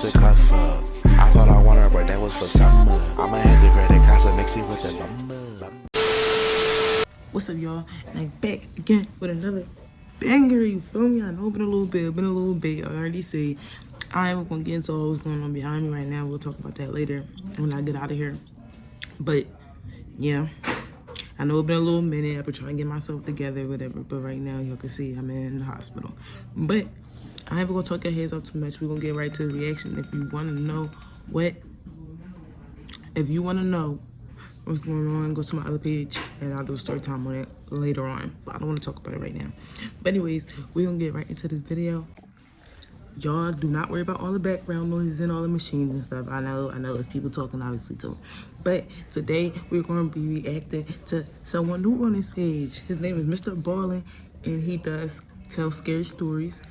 with the cuff up. I thought I wanted her, but that was for summer. I'ma hit the credit casa, mix it with the lumber. What's up, y'all? And I'm back again with another banger, you feel me? I know it's been a little bit. I already see. I ain't gonna get into all what's going on behind me right now. We'll talk about that later when I get out of here. But, yeah. I know it's been a little minute. I've been trying to get myself together, whatever. But right now, y'all can see I'm in the hospital. But I ain't gonna talk your heads off too much. We're gonna get right to the reaction. If you wanna know what's going on, go to my other page and I'll do a story time on it later on. But I don't want to talk about it right now. But anyways, we're gonna get right into this video. Y'all do not worry about all the background noises and all the machines and stuff. I know it's people talking obviously too. But today we're gonna be reacting to someone new on this page. His name is Mr. Ballin and he does tell scary stories.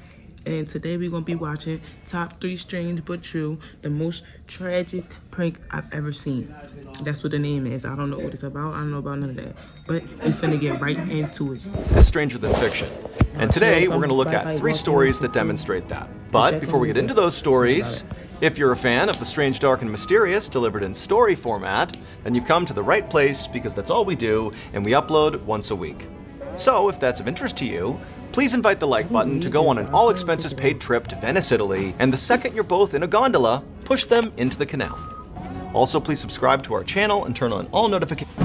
And today we're gonna be watching Top 3 Strange But True, the most tragic prank I've ever seen. That's what the name is. I don't know what it's about. I don't know about none of that. But we're finna get right into it. Is stranger than fiction. And today we're going to look at 3 stories that demonstrate that. But before we get into those stories, if you're a fan of the strange, dark, and mysterious delivered in story format, then you've come to the right place because that's all we do and we upload once a week. So if that's of interest to you, please invite the like button to go on an all expenses paid trip to Venice, Italy, and the second you're both in a gondola, push them into the canal. Also, please subscribe to our channel and turn on all notifications.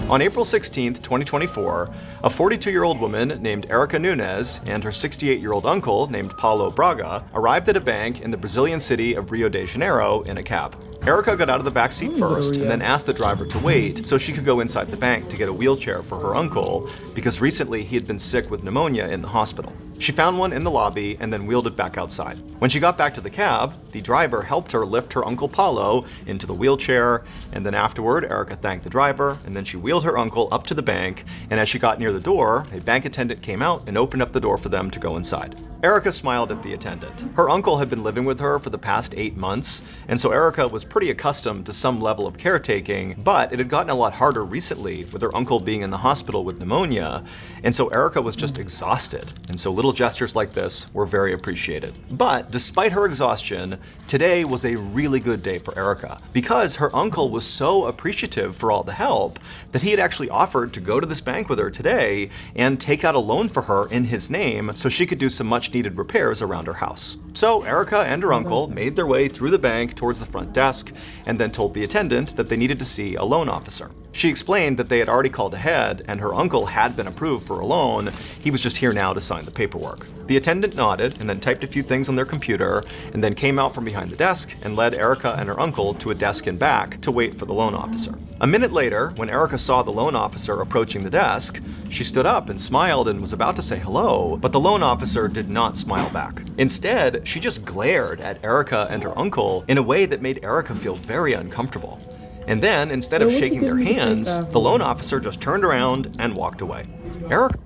On April 16th, 2024, a 42-year-old woman named Erica Nunes and her 68-year-old uncle named Paulo Braga arrived at a bank in the Brazilian city of Rio de Janeiro in a cab. Erica got out of the back seat first and then asked the driver to wait so she could go inside the bank to get a wheelchair for her uncle because recently he had been sick with pneumonia in the hospital. She found one in the lobby and then wheeled it back outside. When she got back to the cab, the driver helped her lift her uncle Paulo into the wheelchair, and then afterward, Erica thanked the driver, and then she wheeled her uncle up to the bank, and as she got near the door, a bank attendant came out and opened up the door for them to go inside. Erica smiled at the attendant. Her uncle had been living with her for the past 8 months, and so Erica was pretty accustomed to some level of caretaking, but it had gotten a lot harder recently with her uncle being in the hospital with pneumonia, and so Erica was just exhausted, and so little gestures like this were very appreciated. But despite her exhaustion, today was a really good day for Erica because her uncle was so appreciative for all the help that he had actually offered to go to this bank with her today and take out a loan for her in his name so she could do some much needed repairs around her house. So Erica and her uncle made their way through the bank towards the front desk and then told the attendant that they needed to see a loan officer. She explained that they had already called ahead and her uncle had been approved for a loan. He was just here now to sign the paperwork. The attendant nodded and then typed a few things on their computer and then came out from behind the desk and led Erica and her uncle to a desk in back to wait for the loan officer. A minute later, when Erica saw the loan officer approaching the desk, she stood up and smiled and was about to say hello, but the loan officer did not smile back. Instead, she just glared at Erica and her uncle in a way that made Erica feel very uncomfortable. And then, instead of shaking their hands, the loan officer just turned around and walked away. Erica.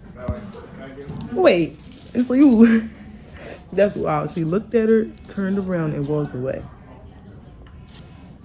Wait, it's you. That's wild. She looked at her, turned around, and walked away.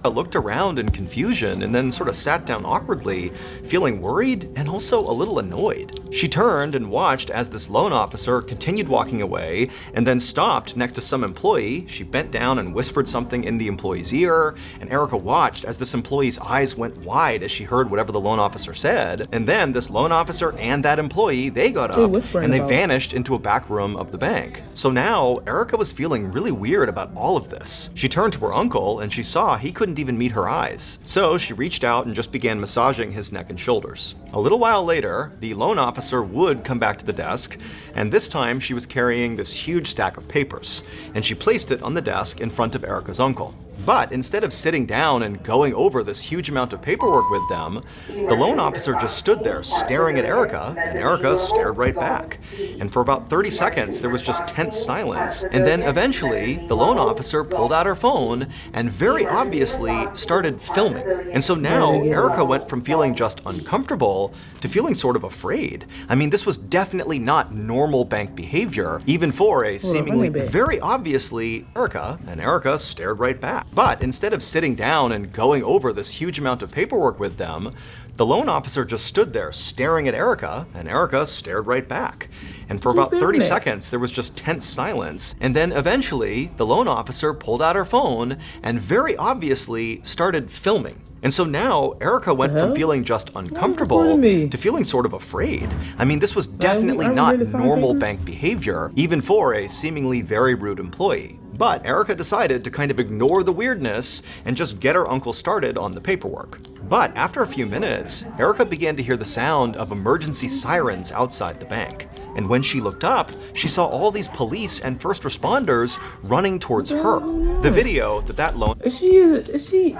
Looked around in confusion and then sort of sat down awkwardly, feeling worried and also a little annoyed. She turned and watched as this loan officer continued walking away and then stopped next to some employee. She bent down and whispered something in the employee's ear, and Erica watched as this employee's eyes went wide as she heard whatever the loan officer said. And then this loan officer and that employee, they got up and they vanished into a back room of the bank. So now Erica was feeling really weird about all of this. She turned to her uncle and she saw he couldn't even meet her eyes. So she reached out and just began massaging his neck and shoulders. A little while later, the loan officer would come back to the desk, and this time she was carrying this huge stack of papers, and she placed it on the desk in front of Erica's uncle. But instead of sitting down and going over this huge amount of paperwork with them, the loan officer just stood there staring at Erica, and Erica stared right back. And for about 30 seconds, there was just tense silence. And then eventually, the loan officer pulled out her phone and very obviously started filming. And so now Erica went from feeling just uncomfortable to feeling sort of afraid. I mean, this was definitely not normal bank behavior, even for a seemingly very obviously Erica, and Erica stared right back. But instead of sitting down and going over this huge amount of paperwork with them, the loan officer just stood there staring at Erica, and Erica stared right back. And for about 30 seconds, there was just tense silence. And then eventually, the loan officer pulled out her phone and very obviously started filming. And so now Erica went from feeling just uncomfortable to feeling sort of afraid. I mean, this was definitely not normal bank behavior, even for a seemingly very rude employee. But Erica decided to kind of ignore the weirdness and just get her uncle started on the paperwork. But after a few minutes, Erica began to hear the sound of emergency sirens outside the bank. And when she looked up, she saw all these police and first responders running towards her. The video that loan... Is she,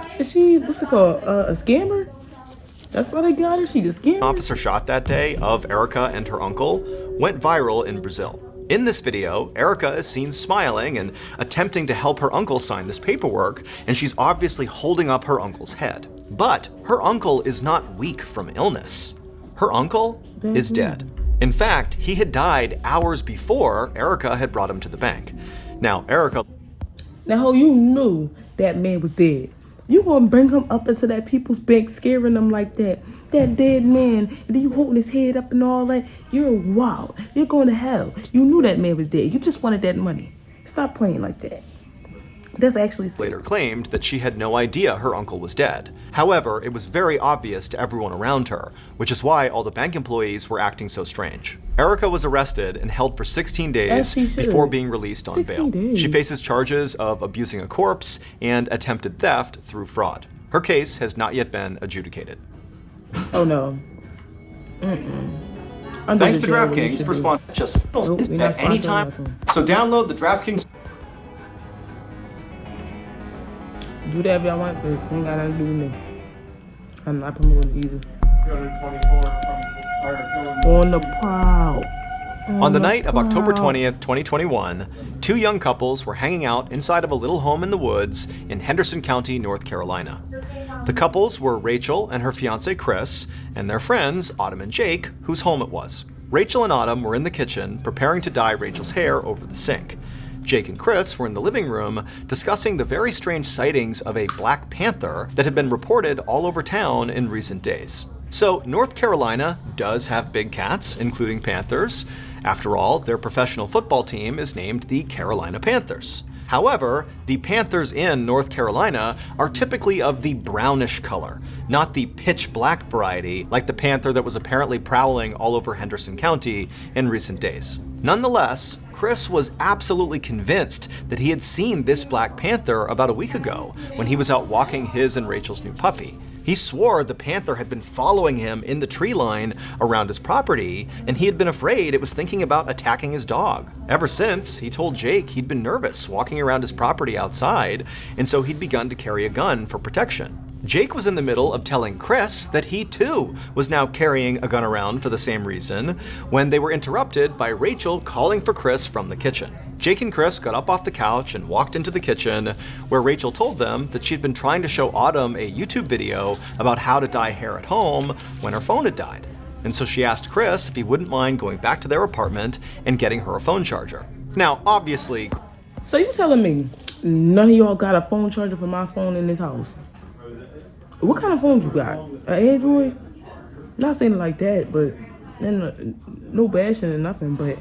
what's it called, a scammer? That's why they got her? She the scammer? Officer shot that day of Erica and her uncle went viral in Brazil. In this video, Erica is seen smiling and attempting to help her uncle sign this paperwork, and she's obviously holding up her uncle's head. But her uncle is not weak from illness. Her uncle is dead. In fact, he had died hours before Erica had brought him to the bank. Now, Erica... Now, you knew that man was dead. You gonna bring him up into that people's bank, scaring them like that? That dead man, and then you holding his head up and all that? You're wild. You're going to hell. You knew that man was dead. You just wanted that money. Stop playing like that. That's actually... later claimed that she had no idea her uncle was dead. However, it was very obvious to everyone around her, which is why all the bank employees were acting so strange. Erica was arrested and held for 16 days before being released on bail. She faces charges of abusing a corpse and attempted theft through fraud. Her case has not yet been adjudicated. Oh no. Thanks to DraftKings for sponsoring just at any time. So download the DraftKings. Do that if y'all want, but it ain't got nothing to do with me. I'm not promoting either. On the prowl. On the night of October 20th, 2021, two young couples were hanging out inside of a little home in the woods in Henderson County, North Carolina. The couples were Rachel and her fiancé Chris, and their friends Autumn and Jake, whose home it was. Rachel and Autumn were in the kitchen preparing to dye Rachel's hair over the sink. Jake and Chris were in the living room discussing the very strange sightings of a black panther that had been reported all over town in recent days. So, North Carolina does have big cats, including panthers. After all, their professional football team is named the Carolina Panthers. However, the panthers in North Carolina are typically of the brownish color, not the pitch black variety like the panther that was apparently prowling all over Henderson County in recent days. Nonetheless, Chris was absolutely convinced that he had seen this black panther about a week ago when he was out walking his and Rachel's new puppy. He swore the panther had been following him in the tree line around his property, and he had been afraid it was thinking about attacking his dog. Ever since, he told Jake he'd been nervous walking around his property outside, and so he'd begun to carry a gun for protection. Jake was in the middle of telling Chris that he too was now carrying a gun around for the same reason when they were interrupted by Rachel calling for Chris from the kitchen. Jake and Chris got up off the couch and walked into the kitchen, where Rachel told them that she'd been trying to show Autumn a YouTube video about how to dye hair at home when her phone had died. And so she asked Chris if he wouldn't mind going back to their apartment and getting her a phone charger. Now, obviously... So you telling me none of y'all got a phone charger for my phone in this house? What kind of phone you got? An Android? Not saying it like that, but no bashing or nothing, but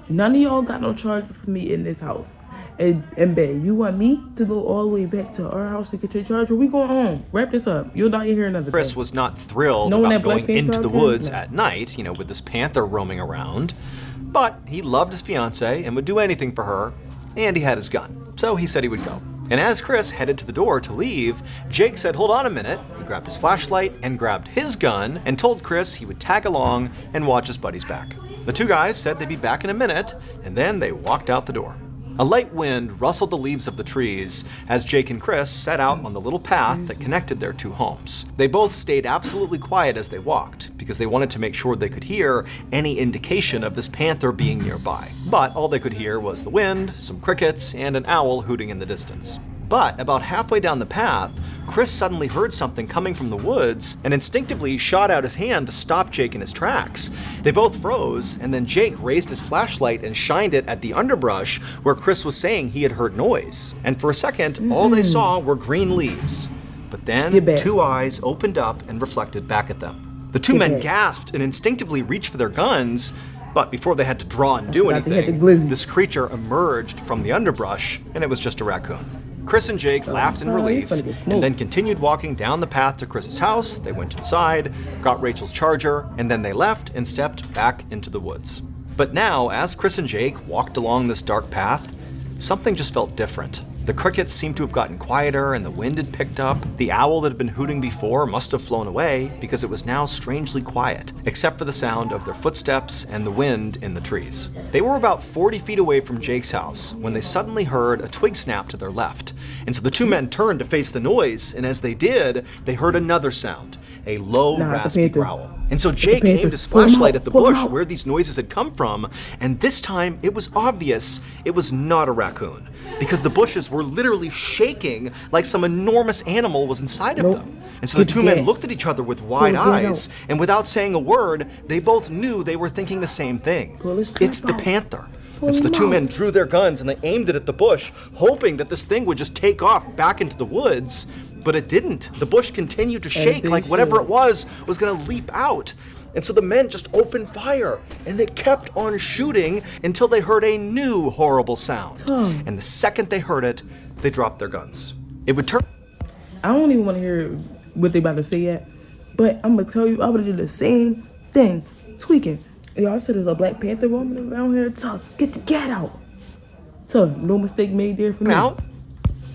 none of y'all got no charger for me in this house. And babe, you want me to go all the way back to our house to get your charger? We going home. Wrap this up. You'll not hear another Chris day. was not thrilled about going into the woods at night, with this panther roaming around. But he loved his fiancée and would do anything for her, and he had his gun. So he said he would go. And as Chris headed to the door to leave, Jake said, "Hold on a minute." He grabbed his flashlight and grabbed his gun and told Chris he would tag along and watch his buddy's back. The two guys said they'd be back in a minute, and then they walked out the door. A light wind rustled the leaves of the trees as Jake and Chris set out on the little path that connected their two homes. They both stayed absolutely quiet as they walked, because they wanted to make sure they could hear any indication of this panther being nearby. But all they could hear was the wind, some crickets, and an owl hooting in the distance. But about halfway down the path, Chris suddenly heard something coming from the woods and instinctively shot out his hand to stop Jake in his tracks. They both froze, and then Jake raised his flashlight and shined it at the underbrush where Chris was saying he had heard noise. And for a second, all they saw were green leaves. But then 2 eyes opened up and reflected back at them. The 2 men gasped and instinctively reached for their guns, but before they had to draw and do anything, this creature emerged from the underbrush, and it was just a raccoon. Chris and Jake laughed in relief and then continued walking down the path to Chris's house. They went inside, got Rachel's charger, and then they left and stepped back into the woods. But now, as Chris and Jake walked along this dark path, something just felt different. The crickets seemed to have gotten quieter and the wind had picked up. The owl that had been hooting before must have flown away because it was now strangely quiet, except for the sound of their footsteps and the wind in the trees. They were about 40 feet away from Jake's house when they suddenly heard a twig snap to their left. And so the 2 men turned to face the noise, and as they did, they heard another sound, a low, raspy growl. And so Jake aimed his flashlight at the bush where these noises had come from, and this time it was obvious it was not a raccoon, because the bushes were literally shaking like some enormous animal was inside of them. And so the 2 men looked at each other with wide eyes, and without saying a word, they both knew they were thinking the same thing. It's the panther. And so the 2 men drew their guns and they aimed it at the bush, hoping that this thing would just take off back into the woods. But it didn't. The bush continued to shake like whatever it was gonna leap out. And so the men just opened fire, and they kept on shooting until they heard a new horrible sound. And the second they heard it, they dropped their guns. It would turn. I don't even want to hear what they about to say yet, but I'm gonna tell you, I would have did the same thing, tweaking. Y'all said there's a Black Panther woman around here. Tough, get the cat out. Tough, no mistake made there for me. Out?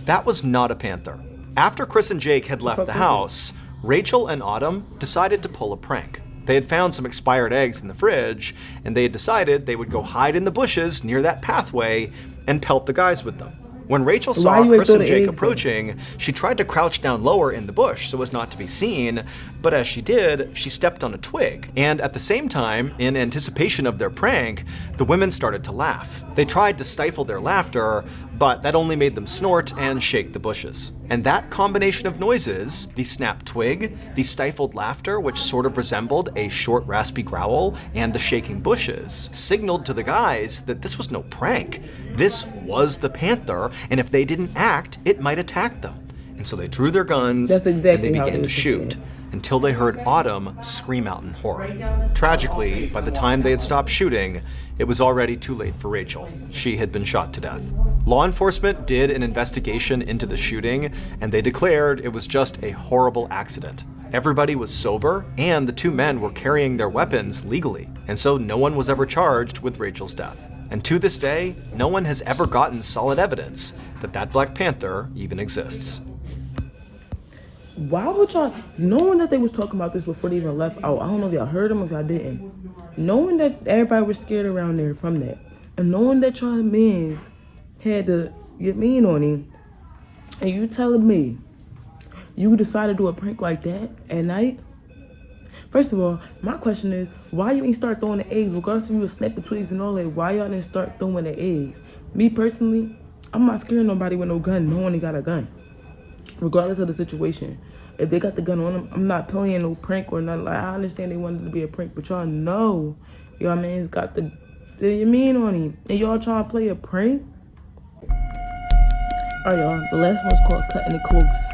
That was not a panther. After Chris and Jake had left the house, Rachel and Autumn decided to pull a prank. They had found some expired eggs in the fridge, and they had decided they would go hide in the bushes near that pathway and pelt the guys with them. When Rachel saw Chris and Jake approaching, she tried to crouch down lower in the bush so as not to be seen, but as she did, she stepped on a twig. And at the same time, in anticipation of their prank, the women started to laugh. They tried to stifle their laughter, but that only made them snort and shake the bushes. And that combination of noises, the snapped twig, the stifled laughter, which sort of resembled a short raspy growl, and the shaking bushes, signaled to the guys that this was no prank. This was the panther, and if they didn't act, it might attack them. And so they drew their guns and they began to shoot until they heard Autumn scream out in horror. Tragically, by the time they had stopped shooting, it was already too late for Rachel. She had been shot to death. Law enforcement did an investigation into the shooting, and they declared it was just a horrible accident. Everybody was sober, and the 2 men were carrying their weapons legally, and so no one was ever charged with Rachel's death. And to this day, no one has ever gotten solid evidence that that Black Panther even exists. Why would y'all, knowing that they was talking about this before they even left out, I don't know if y'all heard them or if y'all didn't, knowing that everybody was scared around there from that, and knowing that y'all mans had to get mean on him, and you telling me you decided to do a prank like that at night? First of all, my question is, why you ain't start throwing the eggs? Regardless if you was snapping twigs and all that, why y'all didn't start throwing the eggs? Me personally, I'm not scaring nobody with no gun, knowing they got a gun. Regardless of the situation. If they got the gun on them, I'm not playing no prank or nothing. Like, I understand they wanted it to be a prank, but y'all know y'all man's got the mean on him. And y'all trying to play a prank? Alright, y'all. The last one's called Cutting It Close.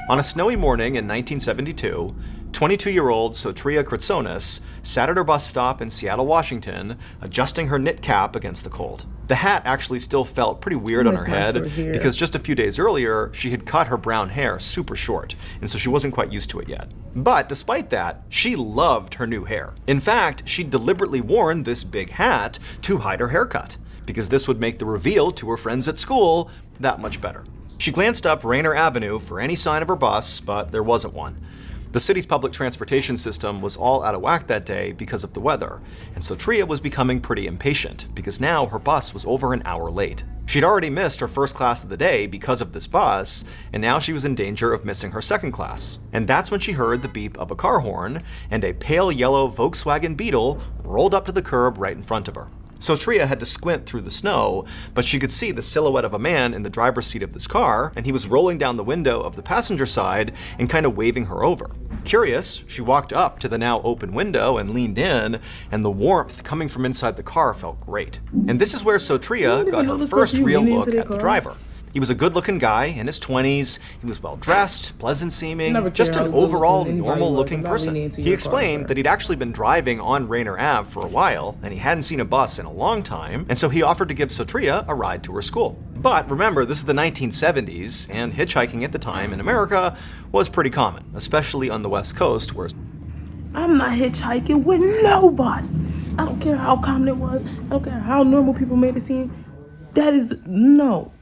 On a snowy morning in 1972, 22-year-old Sotria Kritsonis sat at her bus stop in Seattle, Washington, adjusting her knit cap against the cold. The hat actually still felt pretty weird on her head because just a few days earlier, she had cut her brown hair super short, and so she wasn't quite used to it yet. But despite that, she loved her new hair. In fact, she'd deliberately worn this big hat to hide her haircut, because this would make the reveal to her friends at school that much better. She glanced up Rainer Avenue for any sign of her bus, but there wasn't one. The city's public transportation system was all out of whack that day because of the weather, and so Tria was becoming pretty impatient because now her bus was over an hour late. She'd already missed her first class of the day because of this bus, and now she was in danger of missing her second class. And that's when she heard the beep of a car horn, and a pale yellow Volkswagen Beetle rolled up to the curb right in front of her. Soteria had to squint through the snow, but she could see the silhouette of a man in the driver's seat of this car, and he was rolling down the window of the passenger side and kind of waving her over. Curious, she walked up to the now open window and leaned in, and the warmth coming from inside the car felt great. And this is where Soteria got her first real look at the driver. He was a good-looking guy in his 20s. He was well-dressed, pleasant-seeming, just an overall normal-looking person. He explained that he'd actually been driving on Rainer Ave for a while, and he hadn't seen a bus in a long time, and so he offered to give Soteria a ride to her school. But remember, this is the 1970s, and hitchhiking at the time in America was pretty common, especially on the West Coast, where I'm not hitchhiking with nobody. I don't care how common it was. I don't care how normal people made it seem. That is no.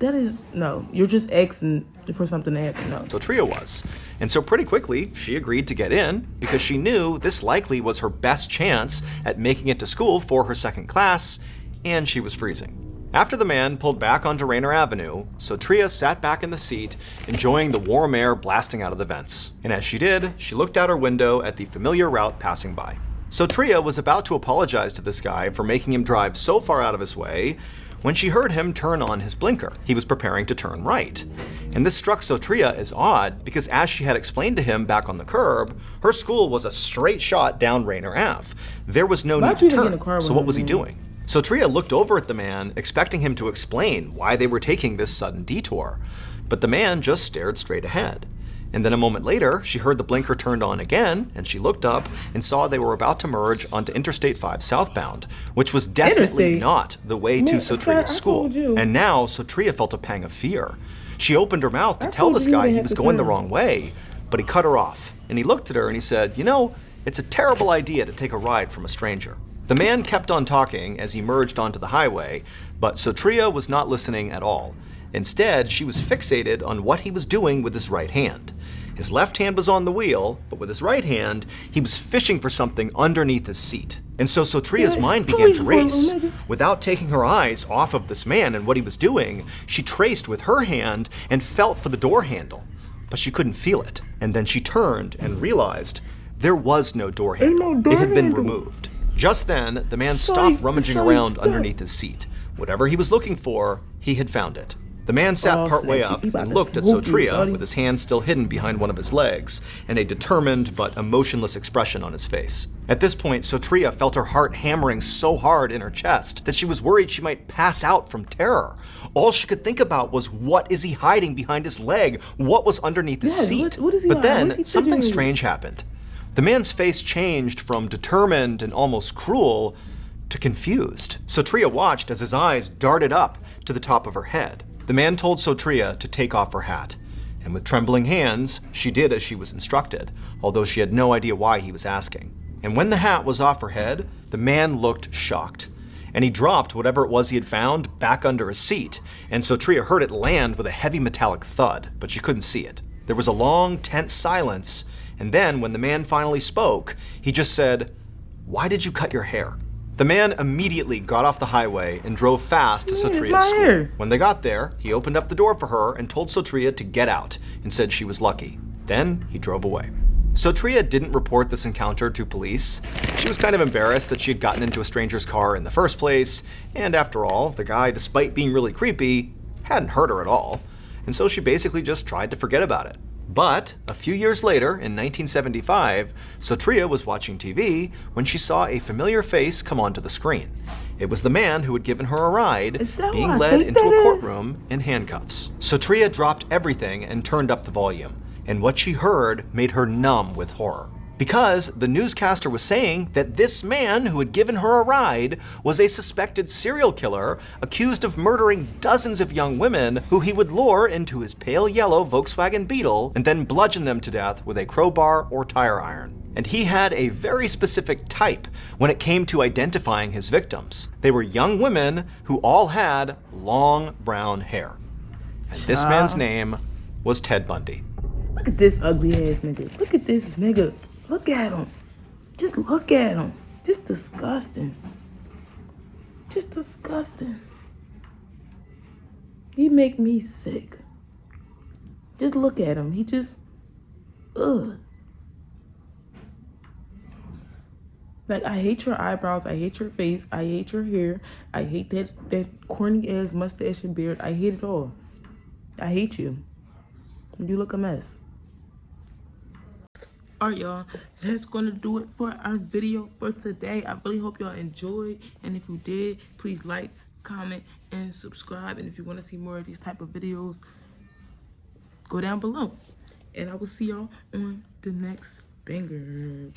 You're just asking for something to happen. No. Soteria was. And so pretty quickly, she agreed to get in because she knew this likely was her best chance at making it to school for her second class, and she was freezing. After the man pulled back onto Rainer Avenue, Soteria sat back in the seat, enjoying the warm air blasting out of the vents. And as she did, she looked out her window at the familiar route passing by. Soteria was about to apologize to this guy for making him drive so far out of his way when she heard him turn on his blinker. He was preparing to turn right. And this struck Soteria as odd because, as she had explained to him back on the curb, her school was a straight shot down Rainer Ave. There was no need to turn, so what was he doing? Soteria looked over at the man, expecting him to explain why they were taking this sudden detour. But the man just stared straight ahead. And then a moment later, she heard the blinker turned on again, and she looked up and saw they were about to merge onto Interstate 5 southbound, which was definitely not the way to Soteria's school. And now Soteria felt a pang of fear. She opened her mouth to tell this guy he was going the wrong way, but he cut her off. And he looked at her and he said, "You know, it's a terrible idea to take a ride from a stranger." The man kept on talking as he merged onto the highway, but Soteria was not listening at all. Instead, she was fixated on what he was doing with his right hand. His left hand was on the wheel, but with his right hand, he was fishing for something underneath his seat. And so Soteria's mind began to race. Without taking her eyes off of this man and what he was doing, she traced with her hand and felt for the door handle. But she couldn't feel it. And then she turned and realized there was no door handle. It had been removed. Just then, the man stopped rummaging around underneath his seat. Whatever he was looking for, he had found it. The man sat partway up and looked at Soteria with his hand still hidden behind one of his legs and a determined but emotionless expression on his face. At this point, Soteria felt her heart hammering so hard in her chest that she was worried she might pass out from terror. All she could think about was, what is he hiding behind his leg? What was underneath his seat? But then something strange happened. The man's face changed from determined and almost cruel to confused. Soteria watched as his eyes darted up to the top of her head. The man told Soteria to take off her hat, and with trembling hands, she did as she was instructed, although she had no idea why he was asking. And when the hat was off her head, the man looked shocked, and he dropped whatever it was he had found back under his seat, and Soteria heard it land with a heavy metallic thud, but she couldn't see it. There was a long, tense silence, and then when the man finally spoke, he just said, "Why did you cut your hair?" The man immediately got off the highway and drove fast to Soteria's school. When they got there, he opened up the door for her and told Soteria to get out and said she was lucky. Then he drove away. Soteria didn't report this encounter to police. She was kind of embarrassed that she had gotten into a stranger's car in the first place, and after all, the guy, despite being really creepy, hadn't hurt her at all. And so she basically just tried to forget about it. But a few years later, in 1975, Soteria was watching TV when she saw a familiar face come onto the screen. It was the man who had given her a ride, being led into a courtroom in handcuffs. Soteria dropped everything and turned up the volume, and what she heard made her numb with horror. Because the newscaster was saying that this man who had given her a ride was a suspected serial killer accused of murdering dozens of young women who he would lure into his pale yellow Volkswagen Beetle and then bludgeon them to death with a crowbar or tire iron. And he had a very specific type when it came to identifying his victims. They were young women who all had long brown hair. And this man's name was Ted Bundy. Look at this ugly ass nigga. Look at this nigga. Look at him. Just look at him. Just disgusting. Just disgusting. He make me sick. Just look at him. He just, ugh. Like, I hate your eyebrows. I hate your face. I hate your hair. I hate that corny ass mustache and beard. I hate it all. I hate you. You look a mess. Alright, y'all, that's gonna do it for our video for today. I really hope y'all enjoyed, and if you did, please like, comment, and subscribe. And if you want to see more of these type of videos, go down below, and I will see y'all on the next banger.